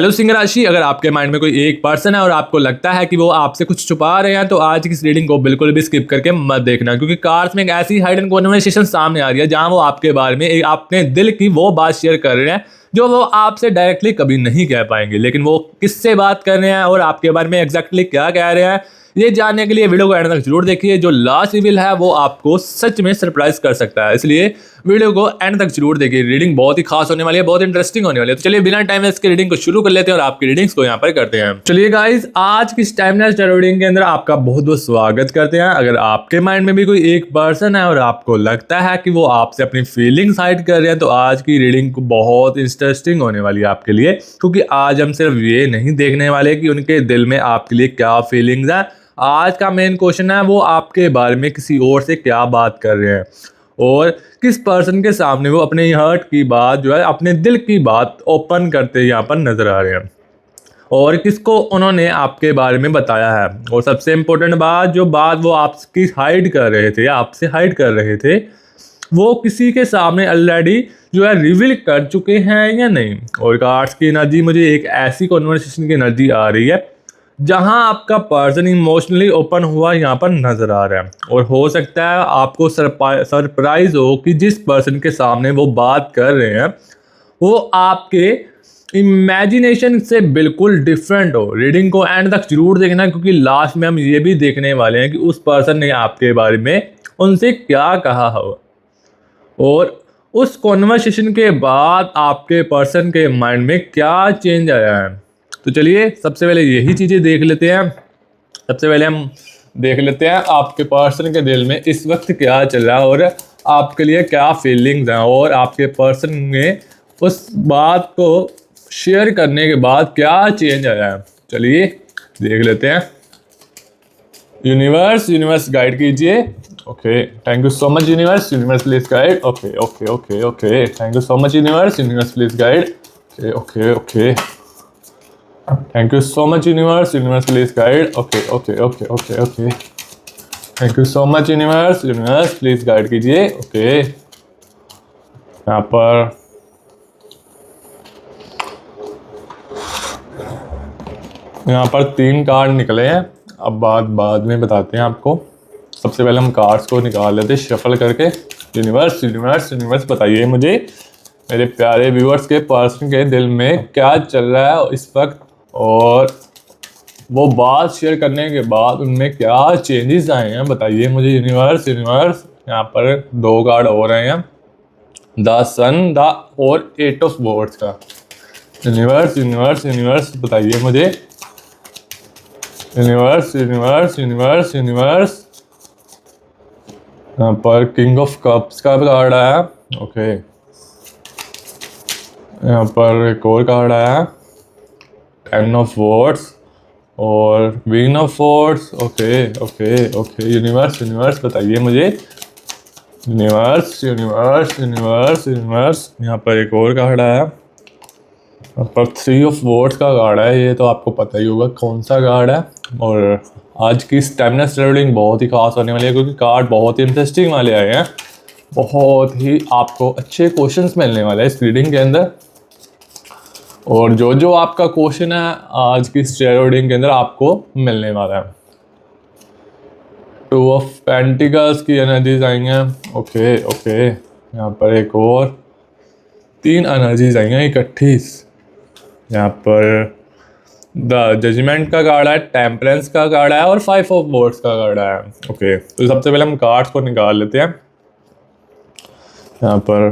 Hello Singh राशि, अगर आपके माइंड में कोई एक पर्सन है और आपको लगता है कि वो आपसे कुछ छुपा रहे हैं तो आज की इस रीडिंग को बिल्कुल भी स्किप करके मत देखना, क्योंकि कार्ड्स में एक ऐसी हाइडन कन्वर्सेशन सामने आ रही है जहां वो आपके बारे में अपने दिल की वो बात शेयर कर रहे हैं जो वो आपसे डायरेक्टली कभी नहीं कह पाएंगे। लेकिन वो किससे बात कर रहे हैं और आपके बारे में एग्जैक्टली क्या कह रहे हैं, ये जानने के लिए वीडियो को एंड तक जरूर देखिए। जो लास्ट रिवील है वो आपको सच में सरप्राइज कर सकता है, इसलिए वीडियो को एंड तक जरूर देखिए। रीडिंग बहुत ही खास होने वाली है, बहुत इंटरेस्टिंग होने वाली है। तो चलिए बिना टाइम वेस्ट के रीडिंग को शुरू कर लेते हैं और आपकी रीडिंग्स को यहाँ पर करते हैं। चलिए गाइस, आज की टाइमलेस टैरो रीडिंग के अंदर आपका बहुत बहुत स्वागत करते हैं। अगर आपके माइंड में भी कोई एक पर्सन है और आपको लगता है कि वो आपसे अपनी फीलिंग्स हाइड कर रहे हैं तो आज की रीडिंग बहुत इंटरेस्टिंग होने वाली है आपके लिए, क्योंकि आज हम सिर्फ ये नहीं देखने वाले कि उनके दिल में आपके लिए क्या फीलिंग्स है। आज का मेन क्वेश्चन है वो आपके बारे में किसी और से क्या बात कर रहे हैं और किस पर्सन के सामने वो अपने हर्ट की बात जो है, अपने दिल की बात ओपन करते यहाँ पर नजर आ रहे हैं और किसको उन्होंने आपके बारे में बताया है। और सबसे इम्पोर्टेंट बात, जो बात वो आपकी हाइड कर रहे थे, आपसे हाइड कर रहे थे, वो किसी के सामने ऑलरेडी जो है रिवील कर चुके हैं या नहीं। और कार्ड्स की एनर्जी मुझे एक ऐसी कॉन्वर्सेशन की एनर्जी आ रही है जहां आपका पर्सन इमोशनली ओपन हुआ यहाँ पर नजर आ रहा है और हो सकता है आपको सरप्राइज हो कि जिस पर्सन के सामने वो बात कर रहे हैं वो आपके इमेजिनेशन से बिल्कुल डिफरेंट हो। रीडिंग को एंड तक जरूर देखना, क्योंकि लास्ट में हम ये भी देखने वाले हैं कि उस पर्सन ने आपके बारे में उनसे क्या कहा हो और उस कॉन्वर्सेशन के बाद आपके पर्सन के माइंड में क्या चेंज आया है। तो चलिए सबसे पहले यही चीज़ें देख लेते हैं। सबसे पहले हम देख लेते हैं आपके पर्सन के दिल में इस वक्त क्या चल रहा है और आपके लिए क्या फीलिंग्स हैं और आपके पर्सन में उस बात को शेयर करने के बाद क्या चेंज आया है। चलिए देख लेते हैं। यूनिवर्स गाइड कीजिए। Okay, thank you so much universe please guide. Okay okay okay okay, thank you so much universe please guide. Okay okay, thank you so much universe please guide. Okay okay okay okay okay, thank you so much universe please guide कीजिए। Okay, यहाँ पर 3 card निकले हैं। अब बाद में बताते हैं आपको। सबसे पहले हम कार्ड्स को निकाल लेते हैं शफल करके। यूनिवर्स बताइए मुझे मेरे प्यारे व्यूअर्स के पर्सन के दिल में क्या चल रहा है इस वक्त और वो बात शेयर करने के बाद उनमें क्या चेंजेस आए हैं, बताइए मुझे यूनिवर्स। यहाँ पर 2 कार्ड और आए हैं, द सन और 8 ऑफ वॉर्ड्स का। यूनिवर्स बताइए मुझे। यूनिवर्स यहाँ पर किंग ऑफ कप्स का कार्ड आया। ओके, यहाँ पर एक और कार्ड आया 10 ऑफ वॉर्ड्स और queen of wands. Okay okay okay, universe बताइए मुझे। यूनिवर्स यहाँ पर एक और कार्ड आया। यहाँ पर 3 ऑफ वॉर्ड्स का कार्ड है, ये तो आपको पता ही होगा कौन सा कार्ड है। और आज की टाइमलेस रीडिंग बहुत ही खास होने वाली है, क्योंकि कार्ड बहुत ही इंटरेस्टिंग वाले आए हैं। बहुत ही आपको अच्छे क्वेश्चंस मिलने वाले हैं इस रीडिंग के अंदर। और जो आपका क्वेश्चन है आज की टैरो रीडिंग के अंदर आपको मिलने वाला है। 2 ऑफ पेंटिकल्स की एनर्जीज आई हैं। ओके ओके, यहाँ पर एक और 3 एनर्जीज आई हैं इकट्ठी। यहाँ पर द जजमेंट का कार्ड है, टेम्परेंस का कार्ड है और 5 ऑफ वॉर्ड्स का कार्ड है। ओके, तो सबसे पहले हम कार्ड्स को निकाल लेते हैं। यहाँ पर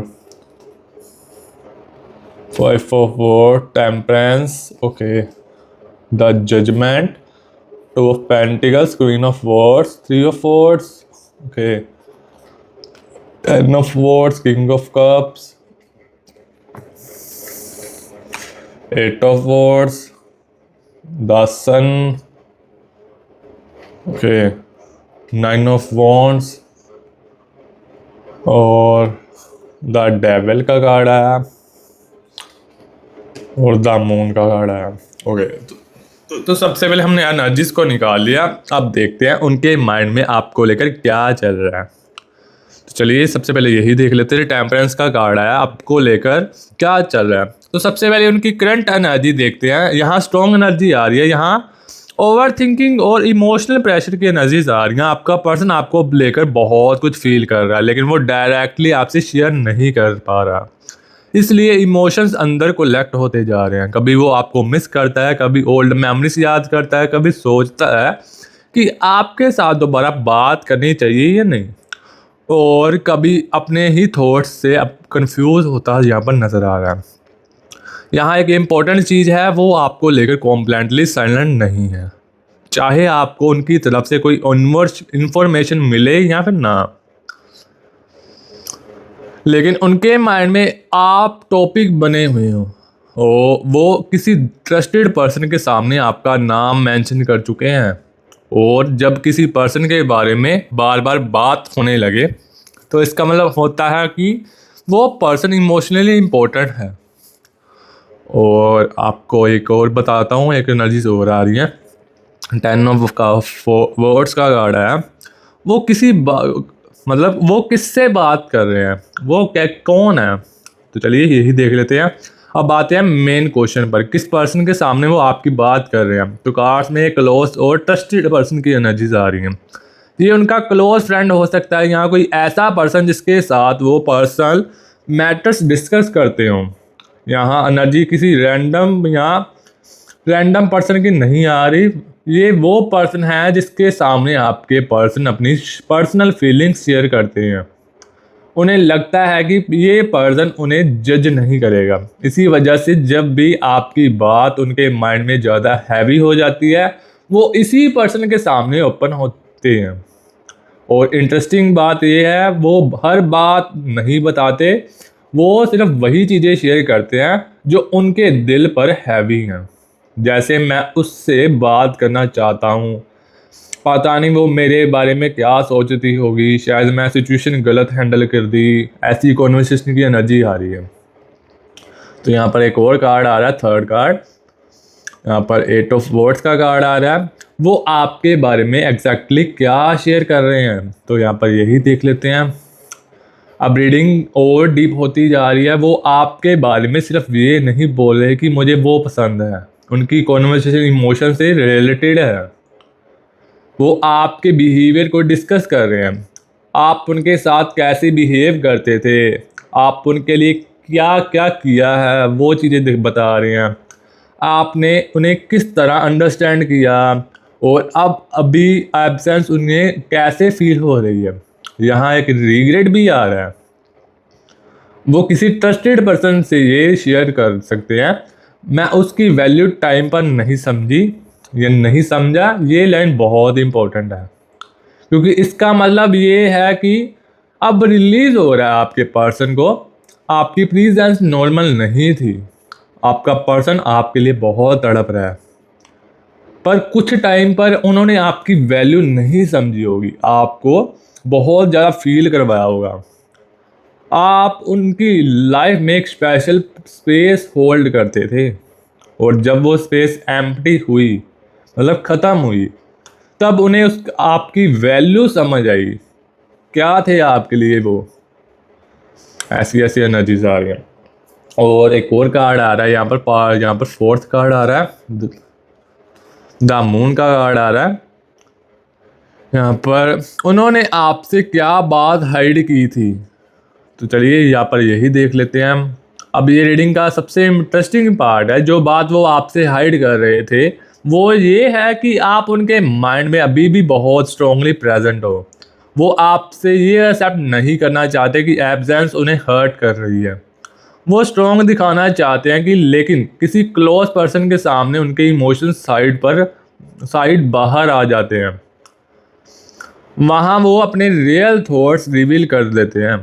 5 ऑफ वॉर्ड, temperance, okay, the judgement, 2 of pentacles, queen of wands, 3 of wands, okay, 10 of wands, king of cups, 8 of wands, the sun, okay, 9 of wands और द डेविल का कार्ड आया और द मून का कार्ड आया। Okay, तो सबसे पहले हमने एनर्जीज को निकाल लिया। अब देखते हैं उनके माइंड में आपको लेकर क्या चल रहा है। तो चलिए सबसे पहले यही देख लेते हैं टेम्परेंस का कार्ड आया, आपको लेकर क्या चल रहा है। तो सबसे पहले उनकी करंट एनर्जी देखते हैं। यहाँ स्ट्रॉन्ग एनर्जी आ रही है, यहाँ ओवर थिंकिंग और इमोशनल प्रेशर की एनर्जीज आ रही हैं। आपका पर्सन आपको लेकर बहुत कुछ फील कर रहा है, लेकिन वो डायरेक्टली आपसे शेयर नहीं कर पा रहा, इसलिए इमोशंस अंदर कोलेक्ट होते जा रहे हैं। कभी वो आपको मिस करता है, कभी ओल्ड मेमोरीज याद करता है, कभी सोचता है कि आपके साथ दोबारा बात करनी चाहिए या नहीं, और कभी अपने ही थॉट्स से अब कंफ्यूज होता यहाँ पर नज़र आ रहा है। यहाँ एक इम्पॉर्टेंट चीज़ है, वो आपको लेकर कॉम्प्लेंटली साइलेंट नहीं है, चाहे आपको उनकी तरफ से कोई इन्फॉर्मेशन मिले या फिर ना, लेकिन उनके माइंड में आप टॉपिक बने हुए हो और वो किसी ट्रस्टेड पर्सन के सामने आपका नाम मेंशन कर चुके हैं। और जब किसी पर्सन के बारे में बार बार बात होने लगे तो इसका मतलब होता है कि वो पर्सन इमोशनली इम्पोर्टेंट है। और आपको एक और बताता हूँ, एक एनर्जी और आ रही है, 10 ऑफ का वर्ड्स का कार्ड है। वो मतलब वो किससे बात कर रहे हैं, वो क्या कौन है। तो चलिए यही देख लेते हैं। अब आते हैं मेन क्वेश्चन पर, किस पर्सन के सामने वो आपकी बात कर रहे हैं। तो कार्ड्स में क्लोज और ट्रस्टेड पर्सन की एनर्जीज आ रही हैं। ये उनका क्लोज फ्रेंड हो सकता है, यहाँ कोई ऐसा पर्सन जिसके साथ वो पर्सनल मैटर्स डिस्कस करते हों। यहाँ एनर्जी किसी रैंडम पर्सन की नहीं आ रही, ये वो पर्सन है जिसके सामने आपके पर्सन अपनी पर्सनल फीलिंग्स शेयर करते हैं। उन्हें लगता है कि ये पर्सन उन्हें जज नहीं करेगा, इसी वजह से जब भी आपकी बात उनके माइंड में ज़्यादा हैवी हो जाती है, वो इसी पर्सन के सामने ओपन होते हैं। और इंटरेस्टिंग बात यह है, वो हर बात नहीं बताते, वो सिर्फ वही चीज़ें शेयर करते हैं जो उनके दिल पर हैवी हैं। जैसे मैं उससे बात करना चाहता हूँ, पता नहीं वो मेरे बारे में क्या सोचती होगी, शायद मैं सिचुएशन गलत हैंडल कर दी, ऐसी कॉन्वर्सेशन की एनर्जी आ रही है। तो यहाँ पर एक और कार्ड आ रहा है, थर्ड कार्ड, यहाँ पर 8 ऑफ वर्ड्स का कार्ड आ रहा है। वो आपके बारे में एग्जैक्टली क्या शेयर कर रहे हैं, तो यहाँ पर यही देख लेते हैं। अब रीडिंग और डीप होती जा रही है। वो आपके बारे में सिर्फ ये नहीं बोल रहे कि मुझे वो पसंद है, उनकी कॉन्वर्सेशन इमोशन से रिलेटेड है। वो आपके बिहेवियर को डिस्कस कर रहे हैं, आप उनके साथ कैसे बिहेव करते थे, आप उनके लिए क्या क्या किया है, वो चीज़ें बता रहे हैं। आपने उन्हें किस तरह अंडरस्टैंड किया और अब अभी एब्सेंस उन्हें कैसे फील हो रही है। यहाँ एक रिग्रेट भी आ रहा है। वो किसी ट्रस्टेड पर्सन से ये शेयर कर सकते हैं, मैं उसकी वैल्यू टाइम पर नहीं समझी या नहीं समझा। ये लाइन बहुत इंपॉर्टेंट है, क्योंकि इसका मतलब ये है कि अब रिलीज हो रहा है आपके पर्सन को, आपकी प्रेजेंस नॉर्मल नहीं थी, आपका पर्सन आपके लिए बहुत तड़प रहा है, पर कुछ टाइम पर उन्होंने आपकी वैल्यू नहीं समझी होगी, आपको बहुत ज़्यादा फील करवाया होगा। आप उनकी लाइफ में एक स्पेशल स्पेस होल्ड करते थे, और जब वो स्पेस एम्प्टी हुई, मतलब ख़त्म हुई, तब उन्हें आपकी वैल्यू समझ आई, क्या थे आपके लिए वो। ऐसी ऐसी एनर्जीज आ रही हैं। और एक और कार्ड आ रहा है यहाँ पर फोर्थ कार्ड आ रहा है, द मून का कार्ड आ रहा है। यहाँ पर उन्होंने आपसे क्या बात हाइड की थी, तो चलिए यहाँ पर यही देख लेते हैं हम। अब ये रीडिंग का सबसे इंटरेस्टिंग पार्ट है, जो बात वो आपसे हाइड कर रहे थे वो ये है कि आप उनके माइंड में अभी भी बहुत स्ट्रांगली प्रेजेंट हो। वो आपसे ये एक्सेप्ट नहीं करना चाहते कि एब्सेंस उन्हें हर्ट कर रही है। वो स्ट्रॉन्ग दिखाना चाहते हैं कि, लेकिन किसी क्लोज पर्सन के सामने उनके इमोशंस साइड बाहर आ जाते हैं। वहाँ वो अपने रियल थॉट्स रिवील कर देते हैं।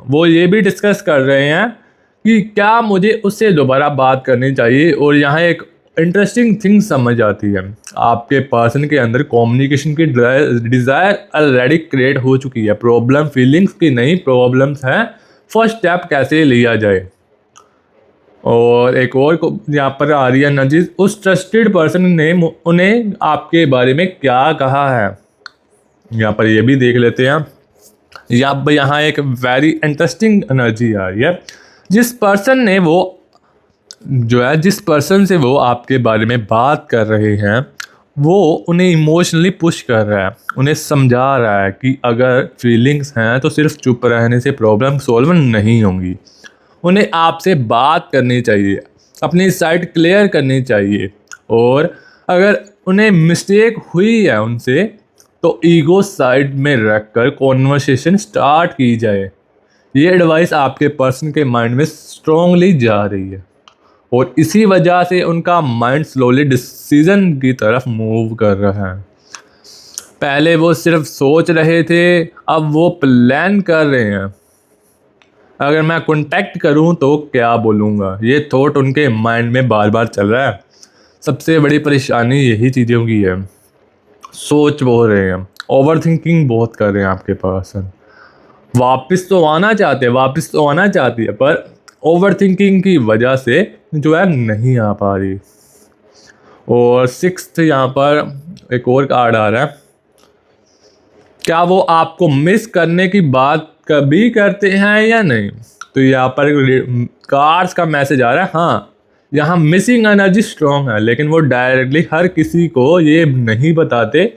वो ये भी डिस्कस कर रहे हैं कि क्या मुझे उससे दोबारा बात करनी चाहिए। और यहाँ एक इंटरेस्टिंग थिंग समझ आती है, आपके पर्सन के अंदर कम्युनिकेशन की डिज़ायर ऑलरेडी क्रिएट हो चुकी है। प्रॉब्लम फीलिंग्स की नहीं, प्रॉब्लम्स हैं फर्स्ट स्टेप कैसे लिया जाए। और एक और यहाँ पर आ रही है एनर्जीज, उस ट्रस्टेड पर्सन ने उन्हें आपके बारे में क्या कहा है, यहाँ पर ये भी देख लेते हैं। या अब यहाँ एक वेरी इंटरेस्टिंग एनर्जी आ रही है। जिस पर्सन से वो आपके बारे में बात कर रहे हैं, वो उन्हें इमोशनली पुश कर रहा है, उन्हें समझा रहा है कि अगर फीलिंग्स हैं तो सिर्फ चुप रहने से प्रॉब्लम सॉल्व नहीं होंगी। उन्हें आपसे बात करनी चाहिए, अपनी साइड क्लियर करनी चाहिए, और अगर उन्हें मिस्टेक हुई है उनसे तो ईगो साइड में रखकर कॉन्वर्सेशन स्टार्ट की जाए। ये एडवाइस आपके पर्सन के माइंड में स्ट्रांगली जा रही है, और इसी वजह से उनका माइंड स्लोली डिसीजन की तरफ मूव कर रहा है। पहले वो सिर्फ सोच रहे थे, अब वो प्लान कर रहे हैं। अगर मैं कांटेक्ट करूं तो क्या बोलूँगा, ये थॉट उनके माइंड में बार बार चल रहा है। सबसे बड़ी परेशानी यही चीज़ों की है। सोच बोल रहे हैं, ओवर थिंकिंग बहुत कर रहे हैं आपके पर्सन। वापस तो आना चाहती है, पर ओवर थिंकिंग की वजह से जो है नहीं आ पा रही। और सिक्स्थ यहाँ पर एक और कार्ड आ रहा है। क्या वो आपको मिस करने की बात कभी करते हैं या नहीं? तो यहाँ पर कार्ड्स का मैसेज आ रहा है, हाँ, यहाँ मिसिंग एनर्जी स्ट्रॉन्ग है, लेकिन वो डायरेक्टली हर किसी को ये नहीं बताते।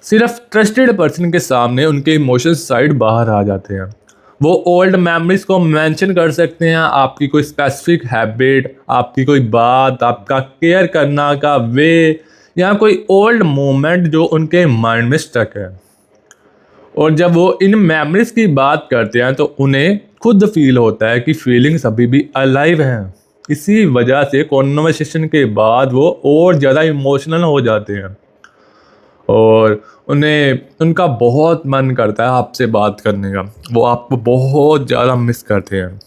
सिर्फ ट्रस्टेड पर्सन के सामने उनके इमोशंस साइड बाहर आ जाते हैं। वो ओल्ड मेमोरीज को मेंशन कर सकते हैं, आपकी कोई स्पेसिफिक हैबिट, आपकी कोई बात, आपका केयर करना का वे, या कोई ओल्ड मोमेंट जो उनके माइंड में स्टक है। और जब वो इन मेमोरीज की बात करते हैं तो उन्हें खुद फील होता है कि फीलिंग्स अभी भी अलाइव हैं। इसी वजह से कॉन्वर्सेशन के बाद वो और ज़्यादा इमोशनल हो जाते हैं, और उनका बहुत मन करता है आपसे बात करने का। वो आपको बहुत ज़्यादा मिस करते हैं।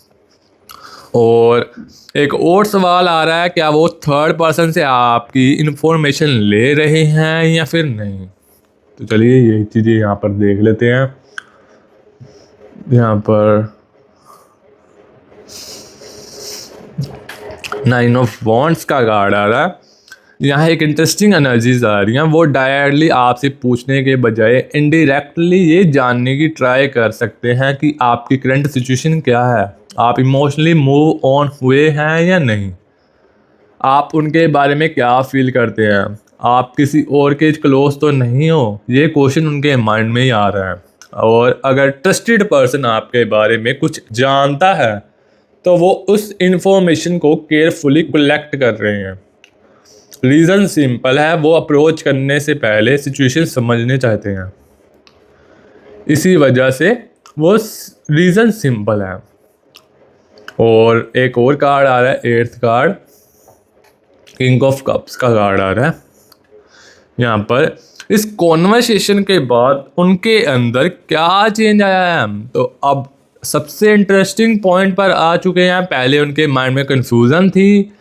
और एक और सवाल आ रहा है, क्या वो थर्ड पर्सन से आपकी इंफॉर्मेशन ले रहे हैं या फिर नहीं? तो चलिए ये चीज़ें यहाँ पर देख लेते हैं। यहाँ पर 9 ऑफ वॉन्ड्स का कार्ड आ रहा है। यहाँ एक इंटरेस्टिंग एनर्जीज आ रही हैं। वो डायरेक्टली आपसे पूछने के बजाय इनडायरेक्टली ये जानने की ट्राई कर सकते हैं कि आपकी करंट सिचुएशन क्या है, आप इमोशनली मूव ऑन हुए हैं या नहीं, आप उनके बारे में क्या फील करते हैं, आप किसी और के क्लोज तो नहीं हो। ये क्वेश्चन उनके माइंड में ही आ रहा है। और अगर ट्रस्टेड पर्सन आपके बारे में कुछ जानता है तो वो उस इंफॉर्मेशन को केयरफुली कलेक्ट कर रहे हैं। रीज़न सिंपल है, वो अप्रोच करने से पहले सिचुएशन समझने चाहते हैं। इसी वजह से वो रीज़न सिंपल है। और एक और कार्ड आ रहा है, 8th card, king of cups का कार्ड आ रहा है। यहाँ पर इस कॉन्वर्सेशन के बाद उनके अंदर क्या चेंज आया है, तो अब सबसे इंटरेस्टिंग पॉइंट पर आ चुके हैं। पहले उनके माइंड में कंफ्यूजन थी,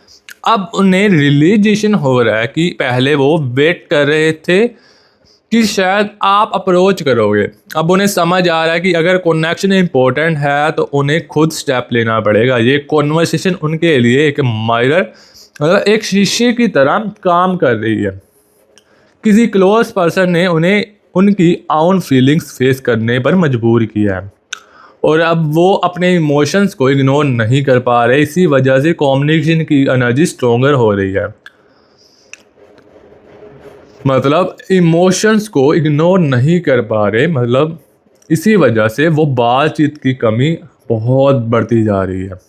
अब उन्हें रियलाइजेशन हो रहा है कि पहले वो वेट कर रहे थे कि शायद आप अप्रोच करोगे। अब उन्हें समझ आ रहा है कि अगर कनेक्शन इंपॉर्टेंट है तो उन्हें खुद स्टेप लेना पड़ेगा। ये कॉन्वर्सेशन उनके लिए एक मिरर, मतलब एक शीशे की तरह काम कर रही है। किसी क्लोज पर्सन ने उन्हें उनकी ओन फीलिंग्स फेस करने पर मजबूर किया है, और अब वो अपने इमोशंस को इग्नोर नहीं कर पा रहे। इसी वजह से कम्युनिकेशन की एनर्जी स्ट्रोंगर हो रही है। मतलब इमोशंस को इग्नोर नहीं कर पा रहे, मतलब इसी वजह से वो बातचीत की कमी बहुत बढ़ती जा रही है।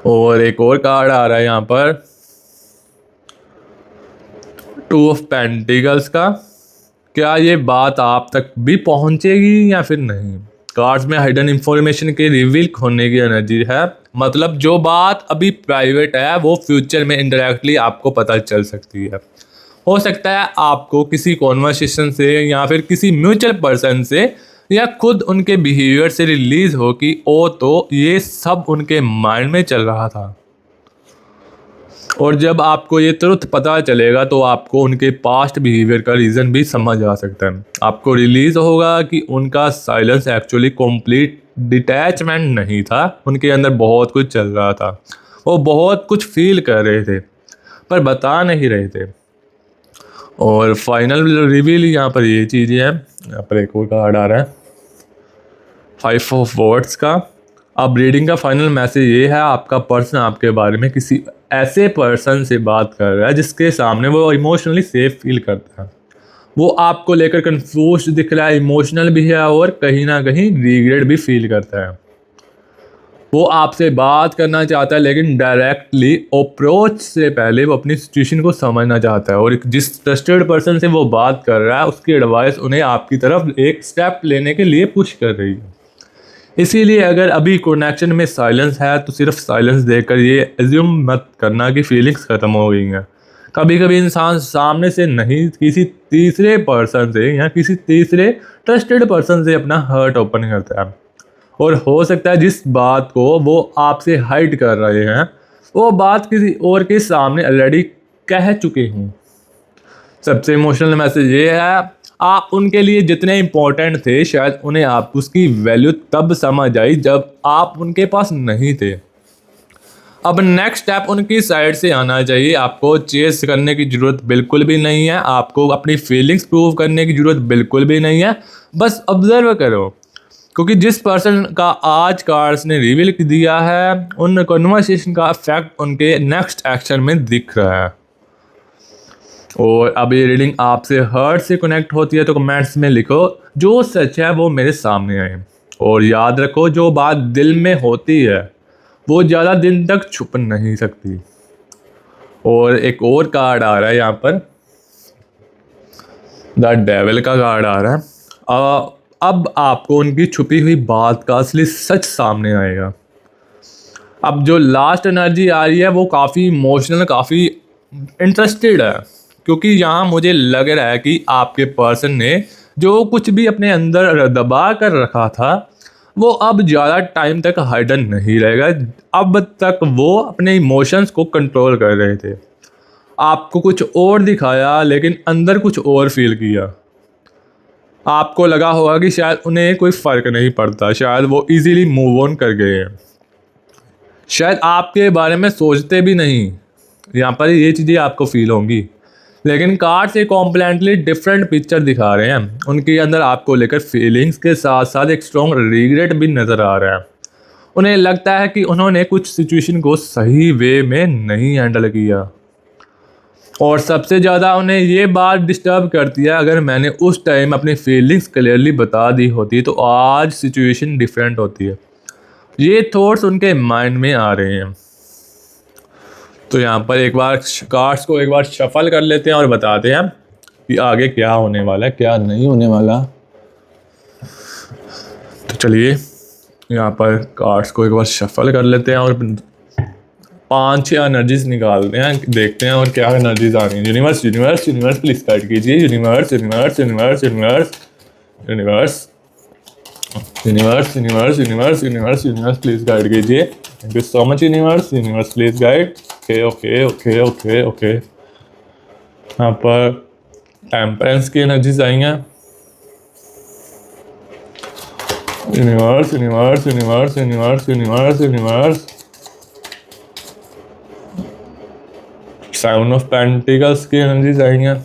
और एक और कार्ड आ रहा है यहाँ पर, 2 ऑफ पेंटिकल्स का। क्या ये बात आप तक भी पहुँचेगी या फिर नहीं? कार्ड्स में हिडन इंफॉर्मेशन के रिवील होने की एनर्जी है। मतलब जो बात अभी प्राइवेट है वो फ्यूचर में इनडायरेक्टली आपको पता चल सकती है। हो सकता है आपको किसी कॉन्वर्सेशन से, या फिर किसी म्यूचुअल पर्सन से, या खुद उनके बिहेवियर से रिलीज हो कि ओ तो ये सब उनके माइंड में चल रहा था। और जब आपको ये तुरंत पता चलेगा तो आपको उनके पास्ट बिहेवियर का रीज़न भी समझ आ सकता है। आपको रिलीज़ होगा कि उनका साइलेंस एक्चुअली कंप्लीट डिटैचमेंट नहीं था, उनके अंदर बहुत कुछ चल रहा था। वो बहुत कुछ फील कर रहे थे पर बता नहीं रहे थे। और फाइनल रिवील यहाँ पर ये चीज़ें हैं। यहाँ पर एक और कार्ड आ रहा है, 5 ऑफ वर्ड्स का। अब रीडिंग का फाइनल मैसेज ये है, आपका पर्सन आपके बारे में किसी ऐसे पर्सन से बात कर रहा है जिसके सामने वो इमोशनली सेफ फील करता है। वो आपको लेकर कंफ्यूज दिख रहा है, इमोशनल भी है और कहीं ना कहीं रिग्रेट भी फील करता है। वो आपसे बात करना चाहता है लेकिन डायरेक्टली अप्रोच से पहले वो अपनी सिचुएशन को समझना चाहता है, और जिस ट्रस्टेड पर्सन से वो बात कर रहा है उसकी एडवाइस उन्हें आपकी तरफ एक स्टेप लेने के लिए पुश कर रही है। इसीलिए अगर अभी कनेक्शन में साइलेंस है तो सिर्फ साइलेंस देखकर ये एज्यूम मत करना कि फीलिंग्स ख़त्म हो गई हैं। कभी कभी इंसान सामने से नहीं, किसी तीसरे पर्सन से या किसी तीसरे ट्रस्टेड पर्सन से अपना हर्ट ओपन करता है, और हो सकता है जिस बात को वो आपसे हाइड कर रहे हैं वो बात किसी और के सामने ऑलरेडी कह चुके हों। सबसे इमोशनल मैसेज ये है, आप उनके लिए जितने इम्पोर्टेंट थे शायद उन्हें आप उसकी वैल्यू तब समझ आई जब आप उनके पास नहीं थे। अब नेक्स्ट स्टेप उनकी साइड से आना चाहिए। आपको चेस करने की ज़रूरत बिल्कुल भी नहीं है, आपको अपनी फीलिंग्स प्रूव करने की ज़रूरत बिल्कुल भी नहीं है, बस ऑब्जर्व करो, क्योंकि जिस पर्सन का आज कार्ड्स ने रिवील दिया है उन कन्वर्सेशन का इफेक्ट उनके नेक्स्ट एक्शन में दिख रहा है। और अब ये रीडिंग आपसे हर्ट से कनेक्ट होती है तो कमेंट्स में लिखो जो सच है वो मेरे सामने आए, और याद रखो जो बात दिल में होती है वो ज़्यादा दिन तक छुप नहीं सकती। और एक और कार्ड आ रहा है यहाँ पर, द डेविल का कार्ड आ रहा है। अब आपको उनकी छुपी हुई बात का असली सच सामने आएगा। अब जो लास्ट एनर्जी आ रही है वो काफ़ी इमोशनल, काफ़ी इंटरेस्टेड है, क्योंकि यहाँ मुझे लग रहा है कि आपके पर्सन ने जो कुछ भी अपने अंदर दबा कर रखा था वो अब ज़्यादा टाइम तक हाइडन नहीं रहेगा। अब तक वो अपने इमोशंस को कंट्रोल कर रहे थे, आपको कुछ और दिखाया लेकिन अंदर कुछ और फील किया। आपको लगा होगा कि शायद उन्हें कोई फ़र्क नहीं पड़ता, शायद वो इजीली मूव ऑन कर गए हैं, शायद आपके बारे में सोचते भी नहीं। यहाँ पर ये चीज़ें आपको फील होंगी, लेकिन कार्ड्स एक कॉम्प्लीटली डिफरेंट पिक्चर दिखा रहे हैं। उनके अंदर आपको लेकर फीलिंग्स के साथ साथ एक स्ट्रॉन्ग रिग्रेट भी नज़र आ रहा है। उन्हें लगता है कि उन्होंने कुछ सिचुएशन को सही वे में नहीं हैंडल किया, और सबसे ज़्यादा उन्हें ये बात डिस्टर्ब करती है, अगर मैंने उस टाइम अपनी फीलिंग्स क्लियरली बता दी होती तो आज सिचुएशन डिफरेंट होती है। ये थॉट्स उनके माइंड में आ रहे हैं। तो यहाँ पर एक बार कार्ड्स को एक बार शफल कर लेते हैं और बताते हैं कि आगे क्या होने वाला है, क्या नहीं होने वाला। तो चलिए यहाँ पर कार्ड्स को एक बार शफल कर लेते हैं और 5-6 एनर्जीज निकालते हैं, देखते हैं और क्या एनर्जीज आ रही हैं। Universe universe universe please guide कीजिए। Universe universe universe universe universe universe universe universe universe universe please guide कीजिए। Thank you so much universe. Universe please guide. Okay okay okay okay okay. यहाँ पर temperance की energies आई हैं। Universe universe universe universe universe universe. Seven of pentacles की energies आई हैं।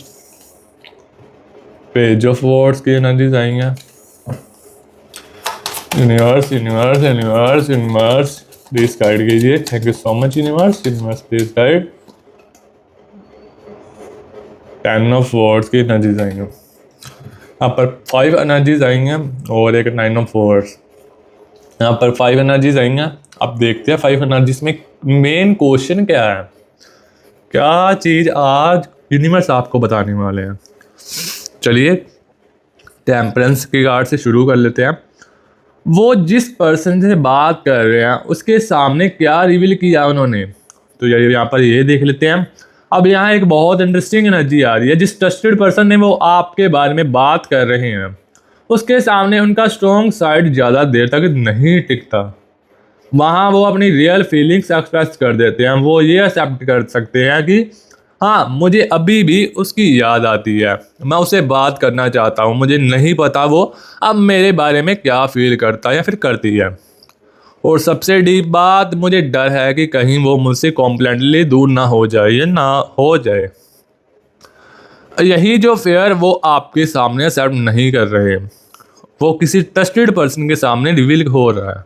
Page of swords की एनर्जीज आई हैं। Universe universe universe universe please guide कीजिए। Thank you so much universe. Universe please guide. 10 of swords की एनर्जीज आई हैं। यहाँ पर 5 एनर्जीज आई हैं और एक 9 ऑफ वॉर्ड्स। यहाँ पर 5 एनर्जीज आई हैं। अब देखते हैं 5 एनर्जीज में मेन क्वेश्चन क्या है, क्या चीज़ आज यूनिवर्स आपको बताने वाले हैं। चलिए टेम्परेंस के कार्ड से शुरू कर लेते हैं। वो जिस पर्सन से बात कर रहे हैं उसके सामने क्या रिवील किया उन्होंने, तो यहाँ पर ये देख लेते हैं। अब यहाँ एक बहुत इंटरेस्टिंग एनर्जी आ रही है। जिस ट्रस्टेड पर्सन ने वो आपके बारे में बात कर रहे हैं उसके सामने उनका स्ट्रॉन्ग साइड ज़्यादा देर तक नहीं टिकता। वहाँ वो अपनी रियल फीलिंग्स एक्सप्रेस कर देते हैं। वो ये एक्सेप्ट कर सकते हैं कि हाँ मुझे अभी भी उसकी याद आती है, मैं उसे बात करना चाहता हूँ, मुझे नहीं पता वो अब मेरे बारे में क्या फील करता है या फिर करती है। और सबसे डीप बात, मुझे डर है कि कहीं वो मुझसे कॉम्प्लीटली दूर ना हो जाए या ना हो जाए। यही जो फेयर वो आपके सामने एक्सेप्ट नहीं कर रहे। वो किसी ट्रस्टेड पर्सन के सामने रिवील हो रहा है,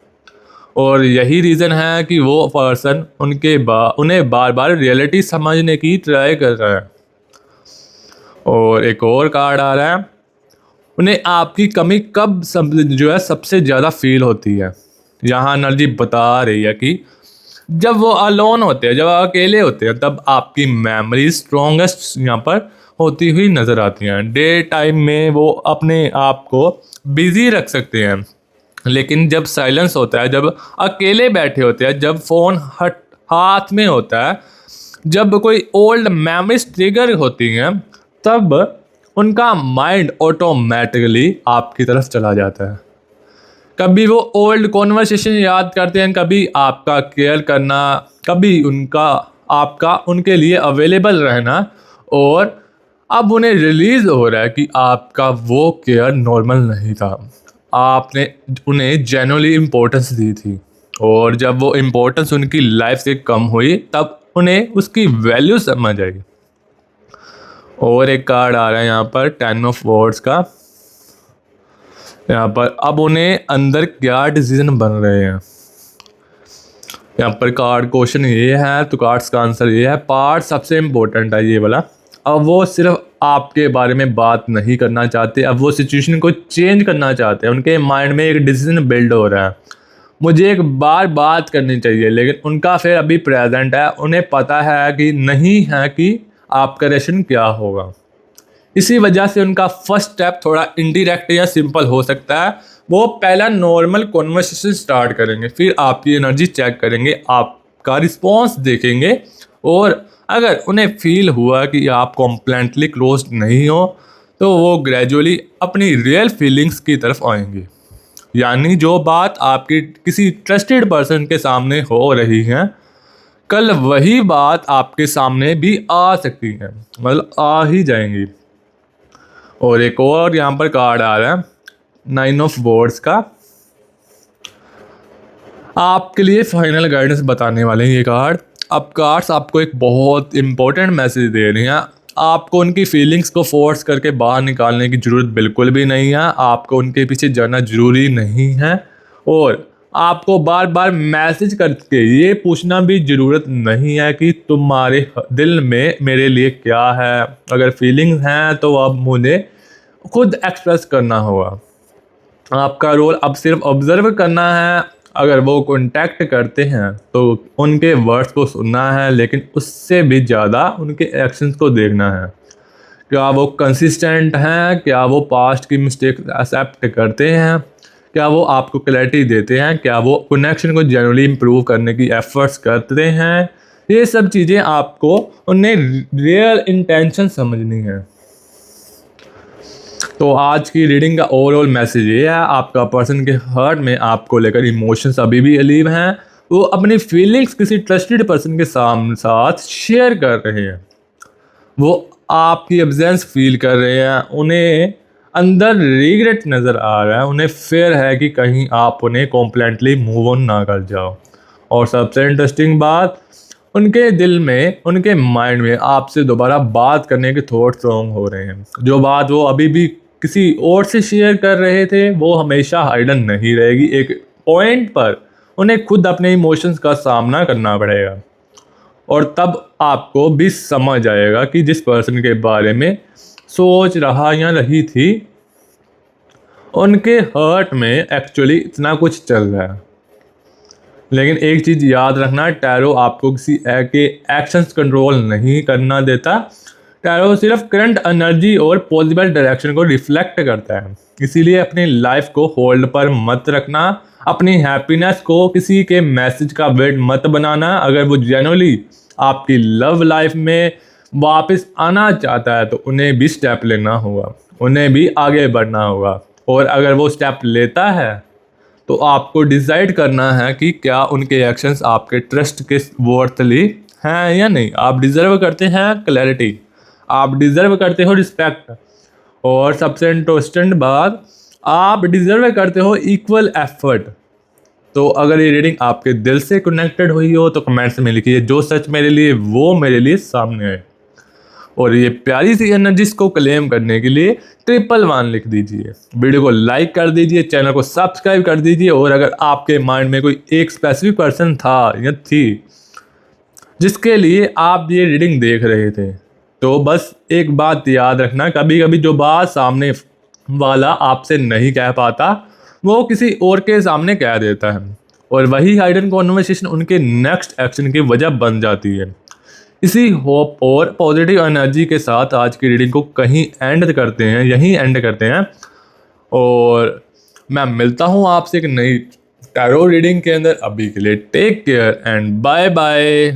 और यही रीज़न है कि वो पर्सन उन्हें बार बार रियलिटी समझने की ट्राई कर रहा है। और एक और कार्ड आ रहा है, उन्हें आपकी कमी कब सबसे ज़्यादा फील होती है। यहाँ एनर्जी बता रही है कि जब वो अलोन होते हैं, जब अकेले होते हैं, तब आपकी मेमोरी स्ट्रॉन्गेस्ट यहाँ पर होती हुई नज़र आती हैं। डे टाइम में वो अपने आप को बिजी रख सकते हैं, लेकिन जब साइलेंस होता है, जब अकेले बैठे होते हैं, जब फ़ोन हाथ में होता है, जब कोई ओल्ड मेमोरीज ट्रिगर होती हैं, तब उनका माइंड ऑटोमेटिकली आपकी तरफ चला जाता है। कभी वो ओल्ड कॉन्वर्सेशन याद करते हैं, कभी आपका केयर करना, कभी आपका उनके लिए अवेलेबल रहना, और अब उन्हें रिलीज़ हो रहा है कि आपका वो केयर नॉर्मल नहीं था। आपने उन्हें जेन्युइनली इम्पोर्टेंस दी थी, और जब वो इम्पोर्टेंस उनकी लाइफ से कम हुई, तब उन्हें उसकी वैल्यू समझ आई। और एक कार्ड आ रहा है यहाँ पर 10 ऑफ वॉर्ड्स का। यहाँ पर अब उन्हें अंदर क्या डिसीजन बन रहे हैं। यहाँ पर कार्ड क्वेश्चन ये है, तो कार्ड्स का आंसर ये है। पार्ट सबसे इम्पोर्टेंट है ये वाला। अब वो सिर्फ आपके बारे में बात नहीं करना चाहते, अब वो सिचुएशन को चेंज करना चाहते हैं। उनके माइंड में एक डिसीजन बिल्ड हो रहा है, मुझे एक बार बात करनी चाहिए, लेकिन उनका फिर अभी प्रेजेंट है। उन्हें पता है कि नहीं है कि आपका रिएक्शन क्या होगा। इसी वजह से उनका फर्स्ट स्टेप थोड़ा इनडायरेक्ट या सिंपल हो सकता है। वो पहला नॉर्मल कॉन्वर्सेशन स्टार्ट करेंगे, फिर आपकी एनर्जी चेक करेंगे, आपका रिस्पॉन्स देखेंगे, और अगर उन्हें फील हुआ कि आप कॉम्प्लीटली क्लोज नहीं हो, तो वो ग्रेजुअली अपनी रियल फीलिंग्स की तरफ आएंगे। यानी जो बात आपकी किसी ट्रस्टेड पर्सन के सामने हो रही है, कल वही बात आपके सामने भी आ सकती है, मतलब आ ही जाएंगी। और एक और यहाँ पर कार्ड आ रहा है 9 ऑफ वॉर्ड्स का। आपके लिए फाइनल गाइडेंस बताने वाले हैं ये कार्ड। अब कार्ड्स आपको एक बहुत इंपॉर्टेंट मैसेज दे रही हैं। आपको उनकी फीलिंग्स को फोर्स करके बाहर निकालने की ज़रूरत बिल्कुल भी नहीं है। आपको उनके पीछे जाना ज़रूरी नहीं है, और आपको बार बार मैसेज करके ये पूछना भी ज़रूरत नहीं है कि तुम्हारे दिल में मेरे लिए क्या है। अगर फीलिंग्स हैं तो अब मुझे खुद एक्सप्रेस करना होगा। आपका रोल अब सिर्फ ऑब्जर्व करना है। अगर वो कॉन्टैक्ट करते हैं तो उनके वर्ड्स को सुनना है, लेकिन उससे भी ज़्यादा उनके एक्शंस को देखना है। क्या वो कंसिस्टेंट हैं, क्या वो पास्ट की मिस्टेक एक्सेप्ट करते हैं, क्या वो आपको क्लैरिटी देते हैं, क्या वो कनेक्शन को जनरली इम्प्रूव करने की एफर्ट्स करते हैं। ये सब चीज़ें आपको उन्हें रियल इंटेंशन समझनी है। तो आज की रीडिंग का ओवरऑल मैसेज ये है, आपका पर्सन के हार्ट में आपको लेकर इमोशंस अभी भी अलीव हैं। वो अपनी फीलिंग्स किसी ट्रस्टेड पर्सन के साथ शेयर कर रहे हैं। वो आपकी एब्सेंस फील कर रहे हैं, उन्हें अंदर रिग्रेट नज़र आ रहा है, उन्हें फेयर है कि कहीं आप उन्हें कॉम्प्लीटली मूव ऑन ना कर जाओ। और सबसे इंटरेस्टिंग बात, उनके दिल में, उनके माइंड में आपसे दोबारा बात करने के थॉट स्ट्रॉन्ग हो रहे हैं। जो बात वो अभी भी किसी और से शेयर कर रहे थे, वो हमेशा हाइडन नहीं रहेगी। एक पॉइंट पर उन्हें खुद अपने इमोशंस का सामना करना पड़ेगा, और तब आपको भी समझ आएगा कि जिस पर्सन के बारे में सोच रहा या रही थी, उनके हार्ट में एक्चुअली इतना कुछ चल रहा है। लेकिन एक चीज़ याद रखना, टैरो आपको किसी के एक्शंस कंट्रोल नहीं करना देता। टैरो सिर्फ करंट एनर्जी और पॉसिबल डायरेक्शन को रिफ्लेक्ट करता है। इसीलिए अपनी लाइफ को होल्ड पर मत रखना, अपनी हैप्पीनेस को किसी के मैसेज का वेट मत बनाना। अगर वो जेन्युइनली आपकी लव लाइफ में वापस आना चाहता है, तो उन्हें भी स्टेप लेना होगा, उन्हें भी आगे बढ़ना होगा। और अगर वो स्टेप लेता है, तो आपको डिसाइड करना है कि क्या उनके एक्शंस आपके ट्रस्ट के वर्थली हैं या नहीं। आप डिज़र्व करते हैं क्लैरिटी, आप डिज़र्व करते हो रिस्पेक्ट, और सबसे इंटरेस्टिंग बात, आप डिज़र्व करते हो इक्वल एफर्ट। तो अगर ये रीडिंग आपके दिल से कनेक्टेड हुई हो, तो कमेंट्स में लिखिए, जो सच मेरे लिए वो मेरे लिए सामने आए। और ये प्यारी सी एनर्जीज को क्लेम करने के लिए 111 लिख दीजिए। वीडियो को लाइक कर दीजिए, चैनल को सब्सक्राइब कर दीजिए। और अगर आपके माइंड में कोई एक स्पेसिफिक पर्सन था या थी जिसके लिए आप ये रीडिंग देख रहे थे, तो बस एक बात याद रखना, कभी कभी जो बात सामने वाला आपसे नहीं कह पाता वो किसी और के सामने कह देता है, और वही हाइडन कॉन्वर्सेशन उनके नेक्स्ट एक्शन की वजह बन जाती है। इसी होप और पॉजिटिव एनर्जी के साथ आज की रीडिंग को यहीं एंड करते हैं। और मैं मिलता हूँ आपसे एक नई टैरो रीडिंग के अंदर। अभी के लिए take care and bye bye.